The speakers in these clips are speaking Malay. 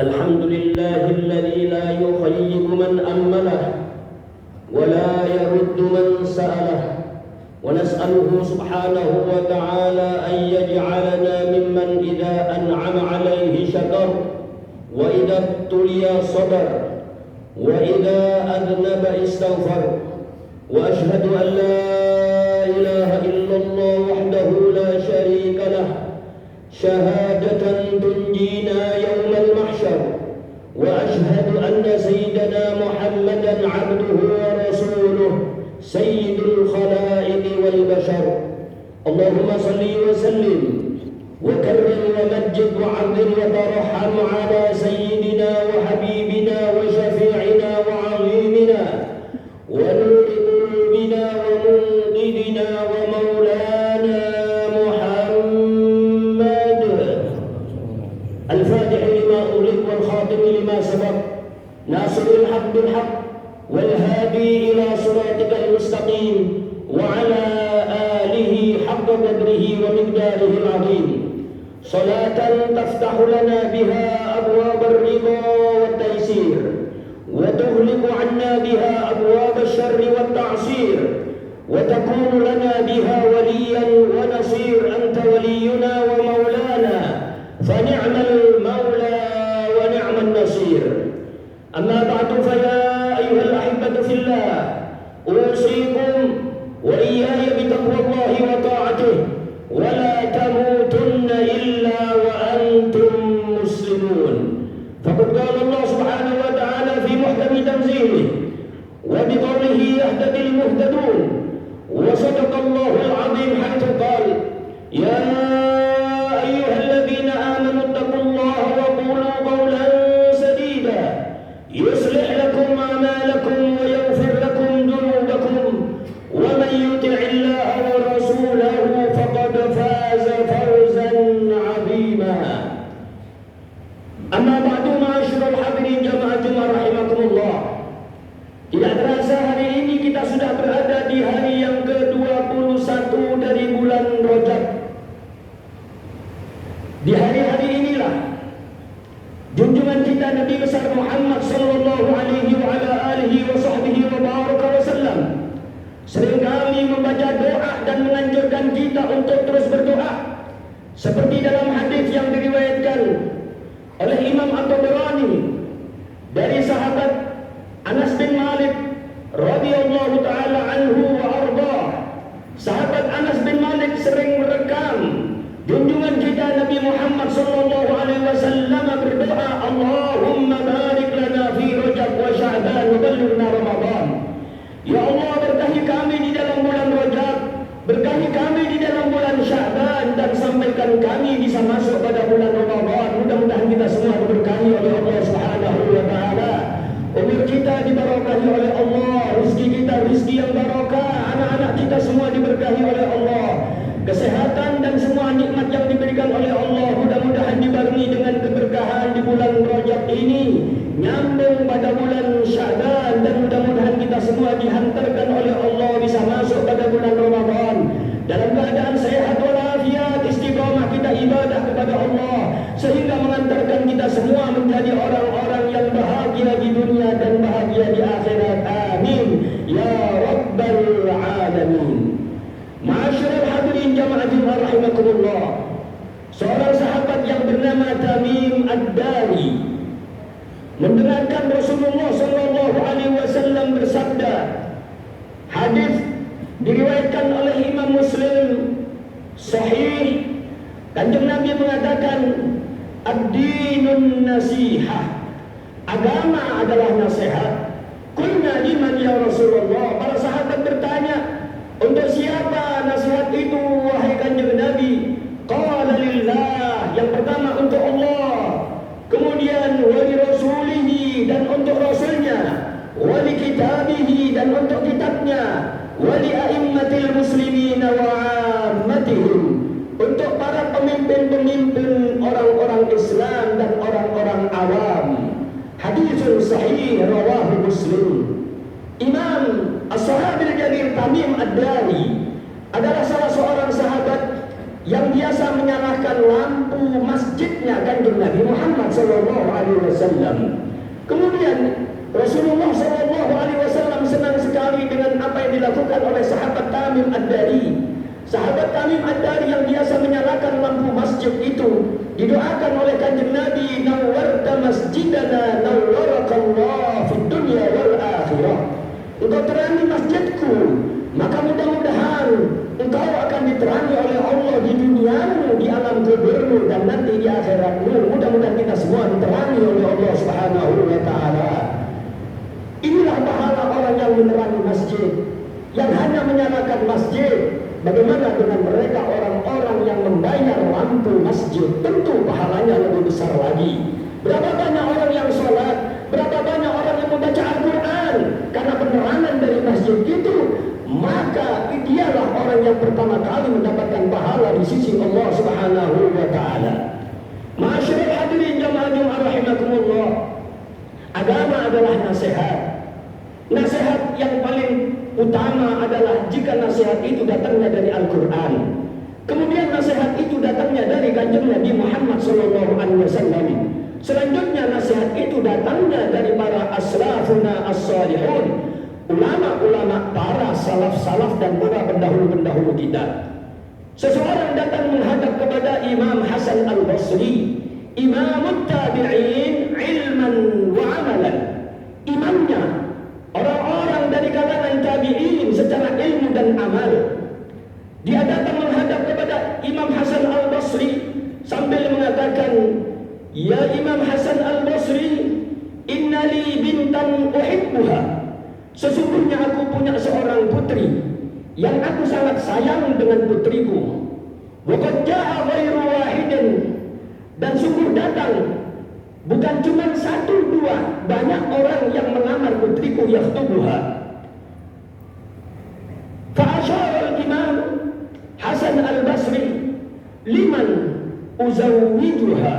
الحمد لله الذي لا يخيب من أمله ولا يرد من سأله، ونسأله سبحانه وتعالى أن يجعلنا ممن إذا أنعم عليه شكر، وإذا ابتلي صبر، وإذا أذنب استغفر. وأشهد أن لا إله إلا الله وحده لا شريك له شهادة تنجينا يوم المحشر. وأشهد أن سيدنا محمدا عبده ورسوله سيد الخلائق والبشر. اللهم صل وسلم وكرم ومجد وعظم وترحم على سيدنا وحبيبنا وشفيعنا وعظيمنا ونور قلوبنا ومنقذنا ومولانا محمد الفاتح لما أغلق والخاتم لما سبق ناصر الحق بالحق والهادي إلى صراطك المستقيم وعلى آله حق قدره ومقداره العظيم. صلاة تفتح لنا بها أبواب الرضا والتيسير، وتغلق عنا بها أبواب الشر والتعصير، وتكون لنا بها وليا ونصير. أنت ولينا ومولانا، فنعم المولى ونعم النصير. أما بعد، فيا أيها الأحبة في الله، أوصيكم وإياي بتقوى الله وطاعته، ولا تموتن إلا وأنتم مسلمون. فقد قال الله سبحانه وتعالى في محكم تنزيله وبقوله يهتدي المهتدون، وصدق الله العظيم حيث قال: يا أيها الذين آمنوا اتقوا الله وقولوا قولا سديدا يصلح لكم أعمالكم ويغفر لكم ذنوبكم، ومن يطع الله ورسوله فقد فاز فوزا عظيما. Amma ba'du, ma'asyiral hadirin jamaah Jumat rahimakumullah. Tidak terasa hari ini kita sudah berada di hari yang ke-21 dari bulan Rajab. Di hari-hari inilah junjungan kita Nabi besar Muhammad sallallahu alaihi wa ala alihi wa sahbihi wa baraka wasallam sering kami membaca doa dan menganjurkan kita untuk terus berdoa, seperti dalam hadis yang diriwayatkan oleh Imam At-Tabarani dari sahabat Anas bin Malik radhiyallahu taala anhu wa arda. Sahabat Anas bin Malik sering merekam junjungan kita Nabi Muhammad sallallahu alaihi wasallam berdoa, Allahumma barik lana fi Rajab wa Sya'ban wa ballighna Ramadan. Ya Allah, berkahi kami di dalam bulan Rajab, berkahi kami di dalam bulan Sya'ban, dan sampaikan kami bisa masuk pada bulan Ramadan. Mudah-mudahan kita semua diberkahi oleh Allah Subhanahu wa taala. Umur kita diberkahi oleh Allah, rezeki kita rezeki yang barokah, anak-anak kita semua diberkahi oleh Allah. Kesehatan dan semua nikmat yang diberikan oleh Allah mudah-mudahan dibarengi dengan keberkahan di bulan Rajab ini, nyambung pada bulan Sya'ban, dan mudah-mudahan kita semua dihantarkan oleh Allah bisa masuk pada bulan Ramadan dalam keadaan sehat walafiat, istiqamah kita ibadah kepada Allah, sehingga mengantarkan kita semua menjadi orang-orang yang bahagia di dunia dan bahagia di akhirat. Amin ya rabbal alamin. Ma'asyiral hadirin jamaah Jumat rahimakumullah. Seorang sahabat yang bernama Tamim Ad-Dari mendengarkan Rasulullah sallallahu alaihi wasallam bersabda. Hadis diriwayatkan oleh Imam Muslim sahih. Kanjeng Nabi mengatakan, ad-dinun nasihah, agama adalah nasihat. Qulna liman ya Rasulullah. Para sahabat bertanya, untuk siapa nasihat itu wahai Kanjeng Nabi? Qala lillah, yang pertama untuk Allah, kemudian wali rasulihi, dan untuk rasulnya, wali kitabihi, dan untuk kitabnya, wali a'immatil muslimin wa ammatihim, untuk para pemimpin-pemimpin orang-orang Islam dan orang-orang awam. Hadisun sahih rawahu Muslim. Imam As-Sahabil Jalil Tamim Ad-Dari yang biasa menyalakan lampu masjidnya Kanjeng Nabi Muhammad sallallahu alaihi wasallam. Kemudian Rasulullah sallallahu alaihi wasallam senang sekali dengan apa yang dilakukan oleh sahabat Tamim Ad-Dari. Sahabat Tamim Ad-Dari yang biasa menyalakan lampu masjid itu didoakan oleh Kanjeng Nabi, nawwarta masjidana nawwarakallah fid dunya wal akhirah. Engkau terangi masjidku, maka mudah-mudahan engkau akan diterangi oleh Allah di duniamu, di alam kuburmu, dan nanti di akhiratmu. Mudah-mudahan kita semua diterangi oleh Allah Subhanahu wa taala. Inilah pahala orang yang menerangi masjid, yang hanya menyalakan masjid. Bagaimana dengan mereka orang-orang yang membayar lampu masjid? Tentu pahalanya lebih besar lagi. Berapa banyak orang yang sholat, berapa banyak orang yang membaca Al-Quran, karena penerangan dari masjid itu, maka dialah orang yang pertama kali mendapatkan pahala di sisi Allah Subhanahu wa taala. Ma'asyiral hadirin jamaah Jumat rahimakumullah. Agama adalah nasihat. Nasihat yang paling utama adalah jika nasihat itu datangnya dari Al-Quran. Kemudian nasihat itu datangnya dari Kanjeng Nabi Muhammad sallallahu alaihi wasallam. Selanjutnya nasihat itu datangnya dari para aslafuna as-salihun, ulama-ulama, para salaf-salaf dan para pendahulu-pendahulu kita. Seseorang datang menghadap kepada Imam Hasan Al-Basri, Imamut Tabi'in ilman wa amalan. Imamnya orang-orang dari kalangan tabi'in secara ilmu dan amal. Dia datang menghadap kepada Imam Hasan Al-Basri sambil mengatakan, "Ya Imam Hasan Al-Basri, innali bintan uhibbuha." Sesungguhnya aku punya seorang putri yang aku sangat sayang dengan putriku. Wa qad jaa ghairu wahidin, dan sungguh datang bukan cuma satu dua, banyak orang yang melamar putriku yakhtubuha. Fa asyara al-Imam Hasan Al-Basri, liman uzawwijuha,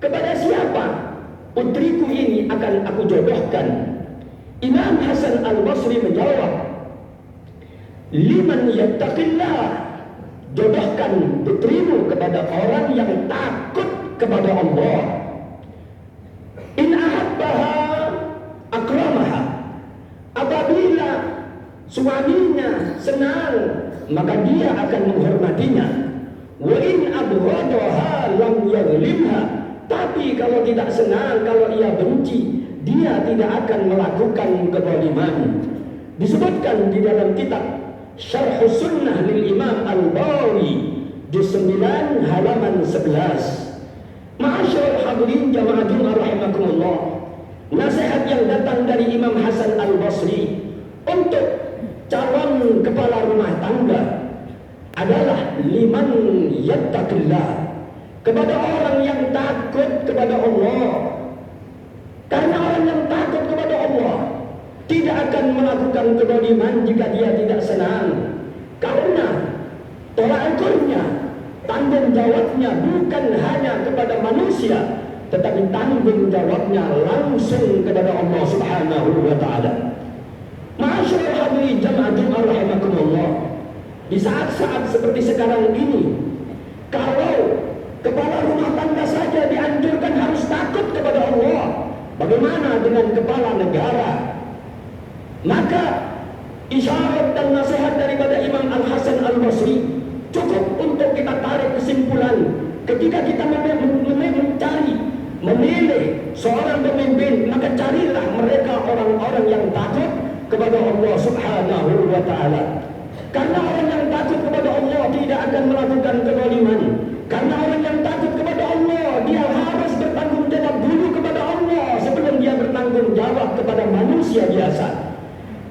kepada siapa putriku ini akan aku jodohkan? Imam Hasan Al-Basri menjawab, liman yattaqillah, jodohkan putrimu kepada orang yang takut kepada Allah. In ahabbaha akramaha, apabila suaminya senang maka dia akan menghormatinya. Wa in abghadaha lam yaghlimha, tapi kalau tidak senang, kalau ia benci, dia tidak akan melakukan kezaliman. Disebutkan di dalam kitab Syarh Sunnah lil Imam Al-Bawi juz 9 halaman 11. Ma'asyiral hadirin jamaah Jumat rahimakumullah. Nasihat yang datang dari Imam Hasan Al-Basri untuk calon kepala rumah tangga adalah liman yattaqillah, kepada orang yang takut kepada Allah. Karena orang yang takut kepada Allah tidak akan melakukan kezaliman jika dia tidak senang. Karena tolak ukurnya, tanggung jawabnya bukan hanya kepada manusia, tetapi tanggung jawabnya langsung kepada Allah Subhanahu wa taala. Ma'asyiral hadirin jamaah Jumat rahimakumullah. Di saat-saat seperti sekarang ini, kalau kepala rumah tangga saja dianjurkan harus takut kepada Allah, bagaimana dengan kepala negara? Maka isyarat dan nasihat daripada Imam Al-Hasan Al-Basri cukup untuk kita tarik kesimpulan. Ketika kita memilih seorang pemimpin, maka carilah mereka orang-orang yang takut kepada Allah Subhanahu wa taala. Karena orang yang takut kepada Allah tidak akan melakukan kezaliman. Karena orang yang takut kepada Allah, dia harus bertanggung jawab dulu kepada Allah sebelum dia bertanggung jawab kepada manusia biasa.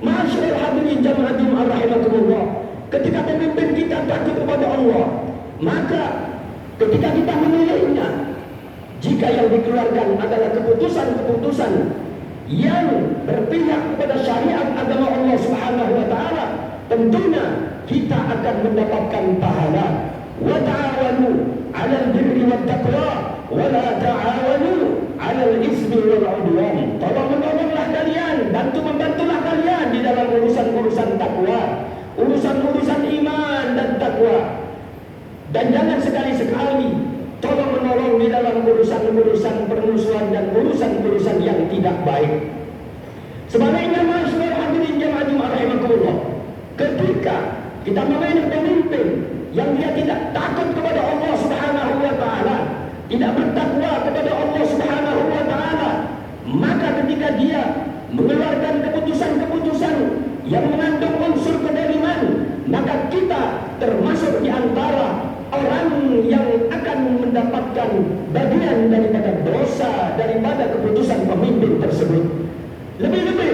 Ma'asyiral hadirin jamaah Jumat rahimakumullah. Ketika pemimpin kita takut kepada Allah, maka ketika kita memilihnya, jika yang dikeluarkan adalah keputusan-keputusan yang berpihak kepada syariat agama Allah Subhanahu wa taala, tentunya kita akan mendapatkan pahala. Wa ta'awanu 'alal birri wat taqwa wa la ta'awanu 'alal ismi wal 'udwan. Tolong-menolonglah kalian, bantu-membantulah kalian di dalam urusan-urusan takwa, urusan-urusan iman dan takwa. Dan jangan sekali-sekali tolong menolong di dalam urusan-urusan permusuhan dan urusan-urusan yang tidak baik. Sebaliknya, masyarakat hadirin jemaah Jumat rahimakumullah, ketika kita memilih pemimpin yang dia tidak takut kepada Allah Subhanahu wa taala, tidak bertakwa kepada Allah Subhanahu wa taala, maka ketika dia mengeluarkan keputusan-keputusan yang mengandung unsur kedoliman, maka kita termasuk di antara orang yang akan mendapatkan bagian daripada dosa daripada keputusan pemimpin tersebut. Lebih-lebih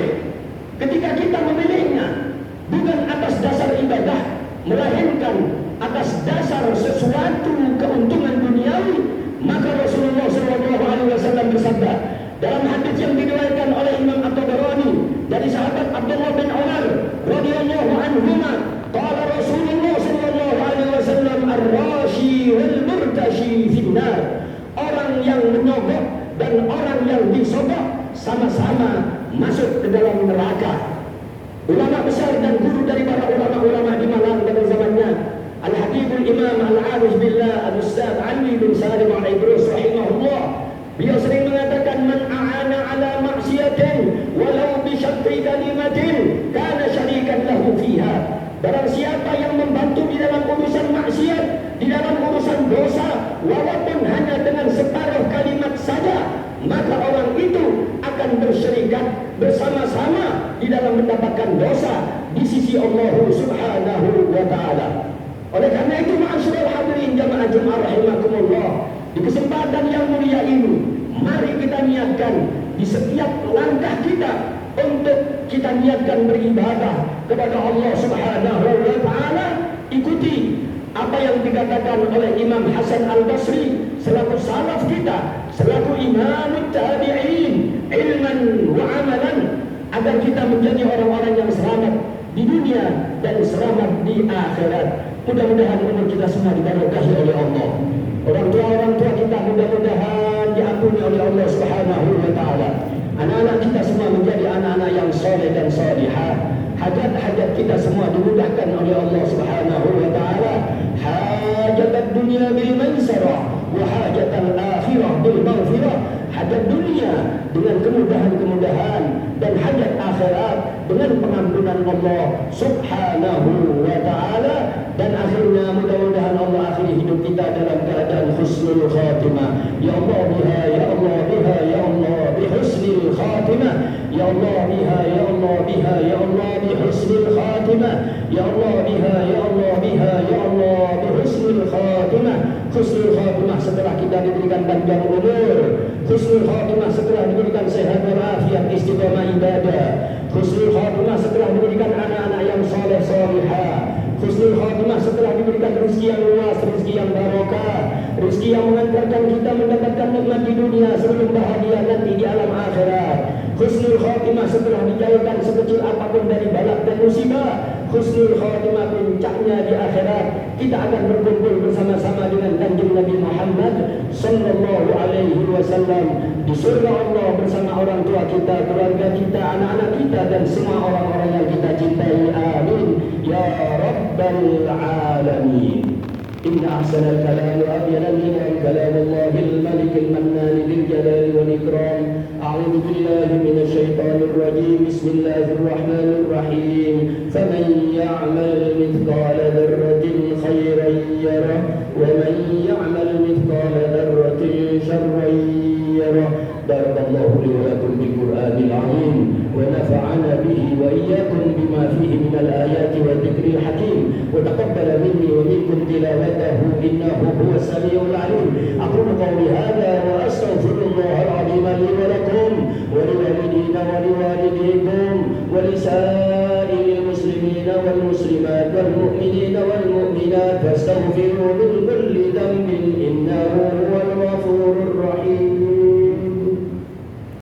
ketika kita memilihnya bukan atas dasar ibadah, melainkan atas dasar sesuatu keuntungan duniawi, maka Rasulullah SAW bersabda dalam hadis yang diriwayatkan oleh Imam At-Tabarani dari sahabat Abdullah bin Umar radhiyallahu anhuma, qala Rasulullah SAW, ar-rashi wal murtashi finnar, orang yang menyogok dan orang yang disogok sama-sama masuk ke dalam neraka. Ulama besar dan guru dari para ulama-ulama di Malang pada zamannya, Al-Habibul Imam Al-Arif Billah Al-Ustaz Ali bin Salim Al-Idrus rahimahullah, beliau sering mengatakan, man a'ana ala maksiatin walau bi syatri kalimatin kana syarikan lahu fiha. Barang siapa yang membantu di dalam urusan maksiat, di dalam urusan dosa, walaupun hanya dengan separuh kalimat saja, maka orang itu akan bersyirikat bersama-sama di dalam mendapatkan dosa di sisi Allah Subhanahu wa taala. Oleh karena itu, ma'asyiral hadirin jamaah Jumat rahimakumullah, di kesempatan yang mulia ini, mari kita niatkan di setiap langkah kita untuk kita niatkan beribadah kepada Allah Subhanahu wa taala. Ikuti apa yang dikatakan oleh Imam Hasan Al-Basri selaku salaf kita, selaku imam tabi'in, ilman wa amalan, agar kita menjadi orang-orang yang selamat di dunia dan selamat di akhirat. Mudah-mudahan umur kita semua diberkahi oleh Allah. Orang tua kita mudah-mudahan diampuni oleh Allah Subhanahu wa taala. Anak-anak kita semua menjadi anak-anak yang soleh dan solihah. Hajat-hajat kita semua dimudahkan oleh Allah Subhanahu wa taala. Hajat dunia bil maisarah wa hajat al-akhirah bil maghfirah. Hajat dunia dengan kemudahan-kemudahan dan hajat akhirat dengan pengampunan Allah Subhanahu wa taala. Dan akhirnya mudah-mudahan Allah akhiri hidup kita dalam keadaan husnul khatimah. Ya Allah biha, ya Allah biha, ya Allah bi husnil khatimah. Ya Allah biha, ya Allah biha, ya Allah bi husnil khatimah. Ya Allah biha, ya Allah biha, ya Allah bi husnil khatimah. Husnul khatimah setelah kita diberikan panjang umur, husnul khatimah setelah diberikan sehat walafiat istiqamah ibadah, husnul khatimah setelah diberikan anak-anak yang saleh salihah, husnul khatimah setelah diberikan rezeki yang luas, rezeki yang barokah, rezeki yang mengantarkan kita mendapatkan nikmat di dunia sebelum bahagia nanti di alam akhirat. Husnul khatimah setelah dijauhkan sekecil apapun dari balak dan musibah. Husnul khatimah puncaknya di akhirat kita akan berkumpul bersama-sama dengan kanjeng Nabi Muhammad sallallahu alaihi wasallam di surga Allah bersama orang tua kita, keluarga kita, anak-anak kita dan semua orang-orang yang kita cintai. Amin ya rabbal alamin. إن أحسن الكلام وأبين الإيمان كلام الله الملك المنان ذي الجلال والإكرام. أعوذ بالله من الشيطان الرجيم. بسم الله الرحمن الرحيم. فمن يعمل مثقال ذرة خيرا يره ومن يعمل مثقال ذرة شرا يره. بارك الله لي ولكم بالقرآن العظيم ونفعنا به وإياكم بما فيه من الآيات والذكر الحكيم وتقبل مني ومنكم تلاوته إنه هو السميع العليم. أقول قولي هذا وأستغفر الله العظيم لي ولكم ولوالدين ولوالديكم ولسائر المسلمين والمسلمات والمؤمنين والمؤمنات فاستغفروا من كل ذنب إنه هو الغفور